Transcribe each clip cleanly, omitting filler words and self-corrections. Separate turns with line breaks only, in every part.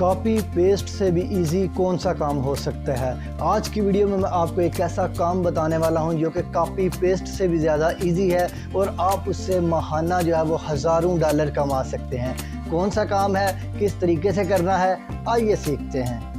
Copy paste से भी easy कौन सा काम हो सकता है। आज की वीडियो में मैं आपको एक ऐसा काम बताने वाला हूं जो कि कॉपी पेस्ट से भी ज़्यादा इजी है और आप उससे माहाना जो है वो हज़ारों डॉलर कमा सकते हैं। कौन सा काम है, किस तरीके से करना है, आइए सीखते हैं।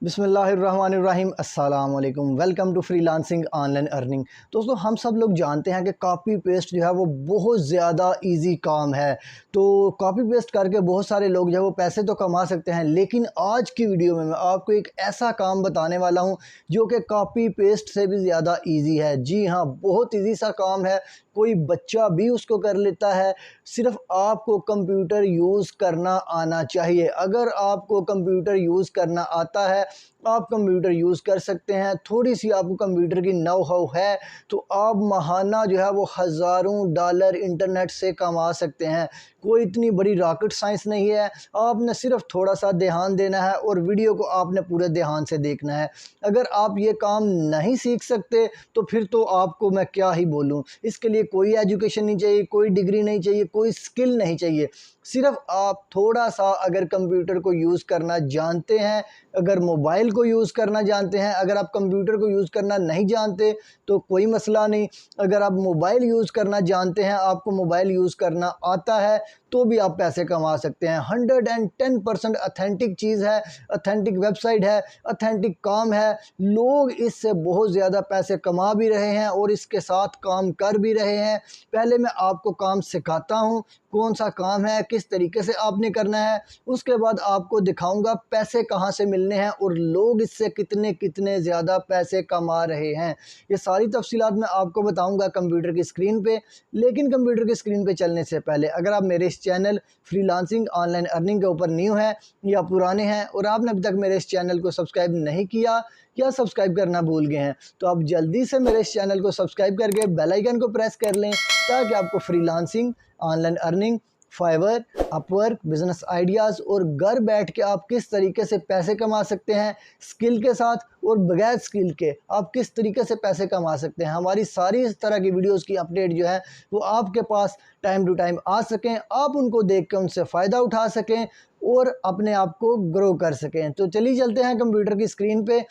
बिस्मिल्लाहिर्रहमानिर्रहीम, अस्सलाम वालेकुम। Welcome to freelancing online earning. दोस्तों, हम सब लोग जानते हैं कि कॉपी पेस्ट जो है वो बहुत ज़्यादा इजी काम है। तो कॉपी पेस्ट करके बहुत सारे लोग जो है वो पैसे तो कमा सकते हैं, लेकिन आज की वीडियो में मैं आपको एक ऐसा काम बताने वाला हूं जो कि कॉपी पेस्ट से भी ज़्यादा इजी है। जी हाँ, बहुत इजी सा काम है, कोई बच्चा भी उसको कर लेता है। सिर्फ आपको कंप्यूटर यूज़ करना आना चाहिए। अगर आपको कंप्यूटर यूज़ करना आता है, आप कंप्यूटर यूज़ कर सकते हैं, थोड़ी सी आपको कंप्यूटर की नो हाउ है, तो आप माहाना जो है वो हज़ारों डॉलर इंटरनेट से कमा सकते हैं। कोई इतनी बड़ी रॉकेट साइंस नहीं है, आपने सिर्फ थोड़ा सा ध्यान देना है और वीडियो को आपने पूरे ध्यान से देखना है। अगर आप ये काम नहीं सीख सकते तो फिर तो आपको मैं क्या ही बोलूँ। इसके लिए कोई एजुकेशन नहीं चाहिए, कोई डिग्री नहीं चाहिए, कोई स्किल नहीं चाहिए। सिर्फ आप थोड़ा सा अगर कंप्यूटर को यूज़ करना जानते हैं, अगर मोबाइल को यूज़ करना जानते हैं, अगर आप कंप्यूटर को यूज़ करना नहीं जानते तो कोई मसला नहीं। अगर आप मोबाइल यूज़ करना जानते हैं, आपको मोबाइल यूज़ करना आता है, तो भी आप पैसे कमा सकते हैं। 110% अथेंटिक चीज़ है, अथेंटिक वेबसाइट है, अथेंटिक काम है। लोग इससे बहुत ज़्यादा पैसे कमा भी रहे हैं और इसके साथ काम कर भी रहे हैं। पहले मैं आपको काम सिखाता हूँ, कौन सा काम है, किस तरीके से आपने करना है। उसके बाद आपको दिखाऊंगा पैसे कहाँ से मिलने हैं और लोग इससे कितने कितने ज़्यादा पैसे कमा रहे हैं। ये सारी तफसीलात मैं आपको बताऊंगा कंप्यूटर की स्क्रीन पे। लेकिन कंप्यूटर की स्क्रीन पे चलने से पहले अगर आप मेरे इस चैनल फ्रीलांसिंग ऑनलाइन अर्निंग के ऊपर न्यू हैं या पुराने हैं और आपने अभी तक मेरे इस चैनल को सब्सक्राइब नहीं किया या सब्सक्राइब करना भूल गए हैं, तो आप जल्दी से मेरे इस चैनल को सब्सक्राइब करके बेल आइकन को प्रेस कर लें ताकि आपको freelancing, online earning, Fiverr, Upwork, business ideas और घर बैठ के आप किस तरीके से पैसे कमा सकते हैं, स्किल के साथ और बगैर स्किल के आप किस तरीके से पैसे कमा सकते हैं। हमारी सारी इस तरह की वीडियोस की अपडेट जो है वो आपके पास टाइम टू टाइम आ सकें, आप उनको देख के उनसे फ़ायदा उठा सकें और अपने आप को ग्रो कर सकें। तो चलिए चलते हैं कंप्यूटर की स्क्रीन पे,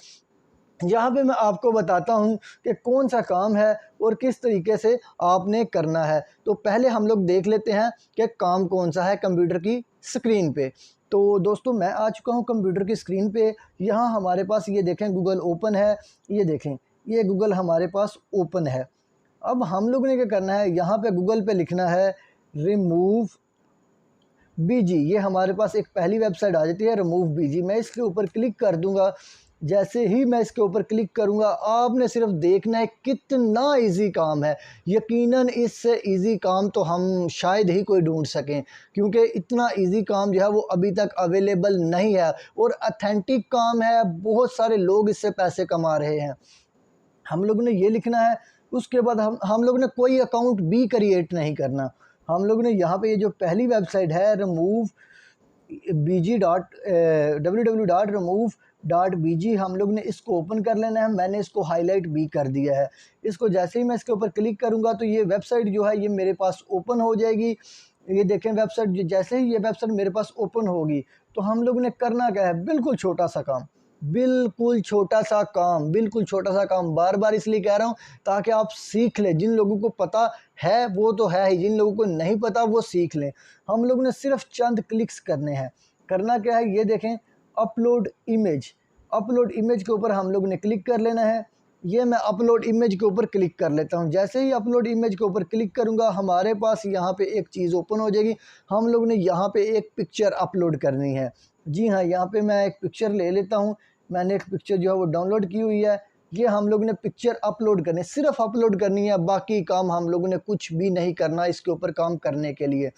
जहाँ पे मैं आपको बताता हूँ कि कौन सा काम है और किस तरीके से आपने करना है। तो पहले हम लोग देख लेते हैं कि काम कौन सा है कंप्यूटर की स्क्रीन पे। तो दोस्तों, मैं आ चुका हूँ कंप्यूटर की स्क्रीन पे। यहाँ हमारे पास ये देखें गूगल ओपन है, ये देखें ये गूगल हमारे पास ओपन है। अब हम लोगों ने क्या करना है, यहाँ पे गूगल पे लिखना है रिमूव बीजी। ये हमारे पास एक पहली वेबसाइट आ जाती है रिमूव बीजी। मैं इसके ऊपर क्लिक कर दूंगा। जैसे ही मैं इसके ऊपर क्लिक करूंगा, आपने सिर्फ देखना है कितना इजी काम है। यकीनन इससे इजी काम तो हम शायद ही कोई ढूंढ सकें, क्योंकि इतना इजी काम जो है वो अभी तक अवेलेबल नहीं है और अथेंटिक काम है। बहुत सारे लोग इससे पैसे कमा रहे हैं। हम लोगों ने ये लिखना है। उसके बाद हम लोगों ने कोई अकाउंट भी क्रिएट नहीं करना। हम लोगों ने यहाँ पे ये जो पहली वेबसाइट है रिमूव बीजी www.remove.bg, हम लोग ने इसको ओपन कर लेना है। मैंने इसको हाईलाइट भी कर दिया है। इसको जैसे ही मैं इसके ऊपर क्लिक करूँगा तो ये वेबसाइट जो है ये मेरे पास ओपन हो जाएगी। ये देखें वेबसाइट, जैसे ही ये वेबसाइट मेरे पास ओपन होगी तो हम लोग ने करना क्या है, बिल्कुल छोटा सा काम, बिल्कुल छोटा सा काम, बिल्कुल छोटा सा काम। बार बार इसलिए कह रहा हूँ ताकि आप सीख लें। जिन लोगों को पता है वो तो है ही, जिन लोगों को नहीं पता वो सीख लें। हम लोगों ने सिर्फ चंद क्लिक्स करने हैं। करना क्या है, ये देखें अपलोड इमेज। अपलोड इमेज के ऊपर हम लोगों ने क्लिक कर लेना है। ये मैं अपलोड इमेज के ऊपर क्लिक कर लेता हूँ। जैसे ही अपलोड इमेज के ऊपर क्लिक करूँगा, हमारे पास यहाँ पे एक चीज़ ओपन हो जाएगी। हम लोग ने यहाँ पे एक पिक्चर अपलोड करनी है। जी हाँ, यहाँ पे मैं एक पिक्चर ले लेता हूँ। मैंने एक पिक्चर जो है वो डाउनलोड की हुई है। ये हम लोग ने पिक्चर अपलोड करनी, सिर्फ अपलोड करनी है, बाकी काम हम लोगों ने कुछ भी नहीं करना इसके ऊपर काम करने के लिए।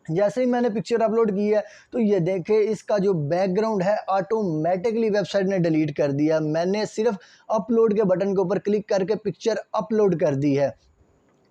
जैसे ही मैंने पिक्चर अपलोड की है तो ये देखें इसका जो बैकग्राउंड है ऑटोमेटिकली वेबसाइट ने डिलीट कर दिया। मैंने सिर्फ अपलोड के बटन के ऊपर क्लिक करके पिक्चर अपलोड कर दी है।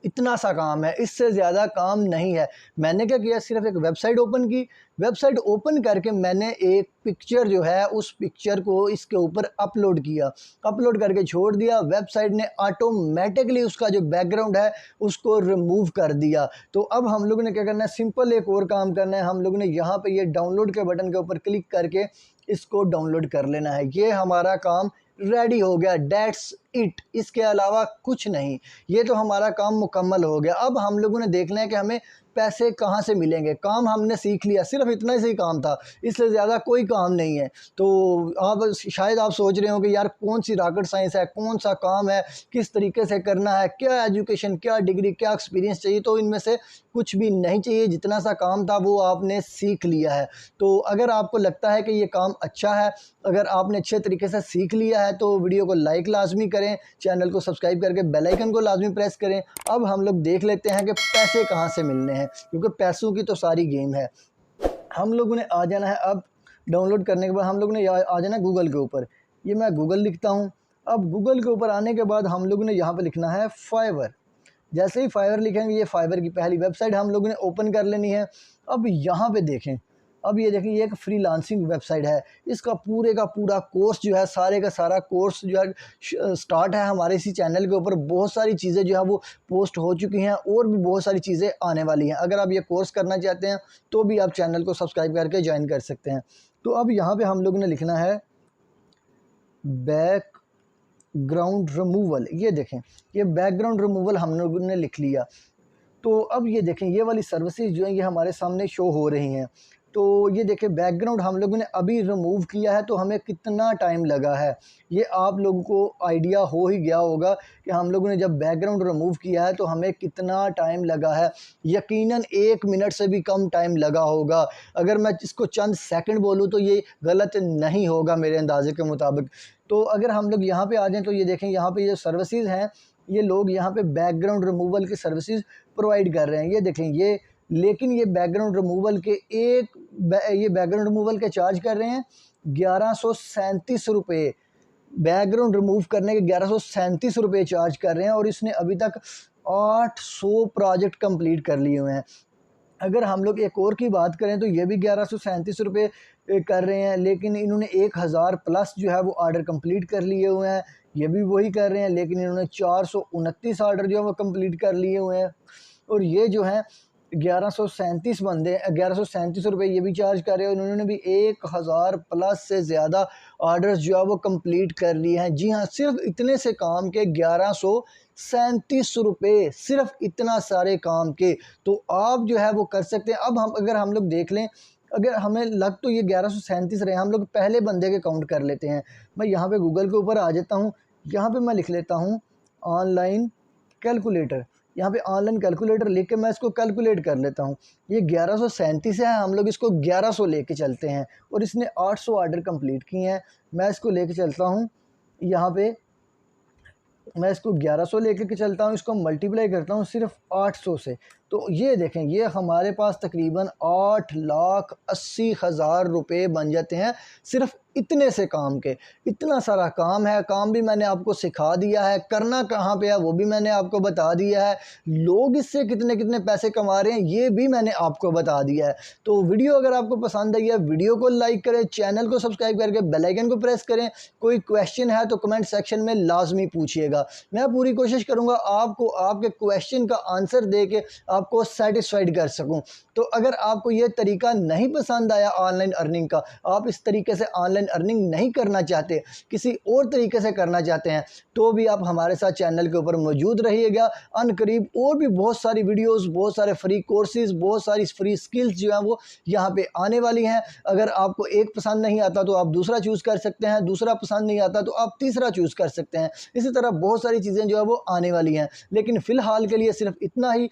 इतना सा काम है, इससे ज़्यादा काम नहीं है। मैंने क्या किया, सिर्फ एक वेबसाइट ओपन की, वेबसाइट ओपन करके मैंने एक पिक्चर जो है उस पिक्चर को इसके ऊपर अपलोड किया, अपलोड करके छोड़ दिया। वेबसाइट ने ऑटोमेटिकली उसका जो बैकग्राउंड है उसको रिमूव कर दिया। तो अब हम लोगों ने क्या करना है, सिंपल एक और काम करना है। हम लोगों ने यहाँ पे ये डाउनलोड के बटन के ऊपर क्लिक करके इसको डाउनलोड कर लेना है। ये हमारा काम रेडी हो गया, डेट्स इट, इसके अलावा कुछ नहीं। ये तो हमारा काम मुकम्मल हो गया। अब हम लोगों ने देखना है कि हमें पैसे कहाँ से मिलेंगे। काम हमने सीख लिया, सिर्फ इतना ही काम था, इससे ज़्यादा कोई काम नहीं है। तो आप शायद आप सोच रहे हो कि यार कौन सी रॉकेट साइंस है, कौन सा काम है, किस तरीके से करना है, क्या एजुकेशन, क्या डिग्री, क्या एक्सपीरियंस चाहिए। तो इनमें से कुछ भी नहीं चाहिए, जितना सा काम था वो आपने सीख लिया है। तो अगर आपको लगता है कि ये काम अच्छा है, अगर आपने अच्छे तरीके से सीख लिया है, तो वीडियो को लाइक लाजमी करें, चैनल को सब्सक्राइब करके बेल आइकन को लाजमी प्रेस करें। अब हम लोग देख लेते हैं कि पैसे कहाँ से मिलने हैं, क्योंकि पैसों की तो सारी गेम है। हम लोगों ने आ जाना है, अब डाउनलोड करने के बाद हम लोगों ने आ जाना है गूगल के ऊपर। ये मैं गूगल लिखता हूँ। अब गूगल के ऊपर आने के बाद हम लोगों ने यहाँ पे लिखना है फाइवर। जैसे ही फाइवर लिखेंगे, ये फाइवर की पहली वेबसाइट हम लोगों ने ओपन कर लेनी है। अब यहाँ पे देखें, अब ये देखें, ये एक फ्रीलांसिंग वेबसाइट है। इसका पूरे का पूरा कोर्स जो है, सारे का सारा कोर्स जो है स्टार्ट है हमारे इसी चैनल के ऊपर। बहुत सारी चीज़ें जो है वो पोस्ट हो चुकी हैं और भी बहुत सारी चीज़ें आने वाली हैं। अगर आप ये कोर्स करना चाहते हैं तो भी आप चैनल को सब्सक्राइब करके ज्वाइन कर सकते हैं। तो अब यहाँ पर हम लोगों ने लिखना है बैकग्राउंड रिमूवल। ये देखें, ये बैकग्राउंड रिमूवल हम लोगों ने लिख लिया। तो अब ये देखें, ये वाली सर्विसेज जो हैं ये हमारे सामने शो हो रही हैं। तो ये देखें, बैकग्राउंड हम लोगों ने अभी रिमूव किया है, तो हमें कितना टाइम लगा है ये आप लोगों को आइडिया हो ही गया होगा कि हम लोगों ने जब बैकग्राउंड रिमूव किया है तो हमें कितना टाइम लगा है। यकीनन 1 मिनट से भी कम टाइम लगा होगा। अगर मैं इसको चंद सेकंड बोलूँ तो ये गलत नहीं होगा मेरे अंदाजे के मुताबिक। तो अगर हम लोग यहाँ पे आ जाएं तो ये देखें, यहाँ पे ये सर्विसेज हैं, ये लोग यहाँ पे बैकग्राउंड रिमूवल की सर्विसेज प्रोवाइड कर रहे हैं। ये देखें, ये लेकिन ये बैकग्राउंड रिमूवल के ये बैकग्राउंड रिमूवल के चार्ज कर रहे हैं 1137 रुपये। बैकग्राउंड रिमूव करने के 1137 रुपये चार्ज कर रहे हैं और इसने अभी तक 800 प्रोजेक्ट कंप्लीट कर लिए हुए हैं। अगर हम लोग एक और की बात करें तो ये भी 1137 रुपये कर रहे हैं, लेकिन इन्होंने 1000 प्लस जो है वो आर्डर कंप्लीट कर लिए हुए हैं। ये भी वही कर रहे हैं, लेकिन इन्होंने 429 आर्डर जो है वो कंप्लीट कर लिए हुए हैं। और ये जो है 1137 बंदे, 1137 रुपये ये भी चार्ज कर रहे हैं। उन्होंने भी 1000 प्लस से ज़्यादा आर्डर्स जो है वो कंप्लीट कर लिए हैं। जी हाँ, सिर्फ इतने से काम के 1137 रुपये, सिर्फ इतना सारे काम के। तो आप जो है वो कर सकते हैं। अब अगर हम लोग देख लें, अगर हमें लग तो ये 1137 रहे, हम लोग पहले बंदे के काउंट कर लेते हैं। मैं यहाँ पे गूगल के ऊपर आ जाता हूँ, यहाँ पे मैं लिख लेता हूँ ऑनलाइन कैलकुलेटर। यहाँ पे ऑनलाइन कैलकुलेटर लिख के मैं इसको कैलकुलेट कर लेता हूँ। ये 1137 है, हम लोग इसको 1100 लेके चलते हैं और इसने 800 आर्डर कंप्लीट किए हैं। मैं इसको लेके चलता हूँ, यहाँ पे मैं इसको 1100 लेके के चलता हूँ, इसको मल्टीप्लाई करता हूँ सिर्फ 800 से। तो ये देखें, ये हमारे पास तकरीबन 8,80,000 रुपये बन जाते हैं सिर्फ इतने से काम के। इतना सारा काम है, काम भी मैंने आपको सिखा दिया है, करना कहाँ पे है वो भी मैंने आपको बता दिया है, लोग इससे कितने कितने पैसे कमा रहे हैं ये भी मैंने आपको बता दिया है। तो वीडियो अगर आपको पसंद आई है, वीडियो को लाइक करें, चैनल को सब्सक्राइब करके बेल आइकन को प्रेस करें। कोई क्वेश्चन है तो कमेंट सेक्शन में लाजमी पूछिएगा, मैं पूरी कोशिश करूँगा आपको आपके क्वेश्चन का आंसर दे के आपको सेटिस्फाइड कर सकूं। तो अगर आपको ये तरीका नहीं पसंद आया ऑनलाइन अर्निंग का, आप इस तरीके से ऑनलाइन अर्निंग नहीं करना चाहते, किसी और तरीके से करना चाहते हैं, तो भी आप हमारे साथ चैनल के ऊपर मौजूद रहिएगा। अनकरीब और भी बहुत सारी वीडियोस, बहुत सारे फ्री कोर्सेज, बहुत सारी फ्री स्किल्स जो हैं वो यहाँ पे आने वाली हैं। अगर आपको एक पसंद नहीं आता तो आप दूसरा चूज़ कर सकते हैं, दूसरा पसंद नहीं आता तो आप तीसरा चूज़ कर सकते हैं। इसी तरह बहुत सारी चीज़ें जो है वो आने वाली हैं, लेकिन फ़िलहाल के लिए सिर्फ इतना ही।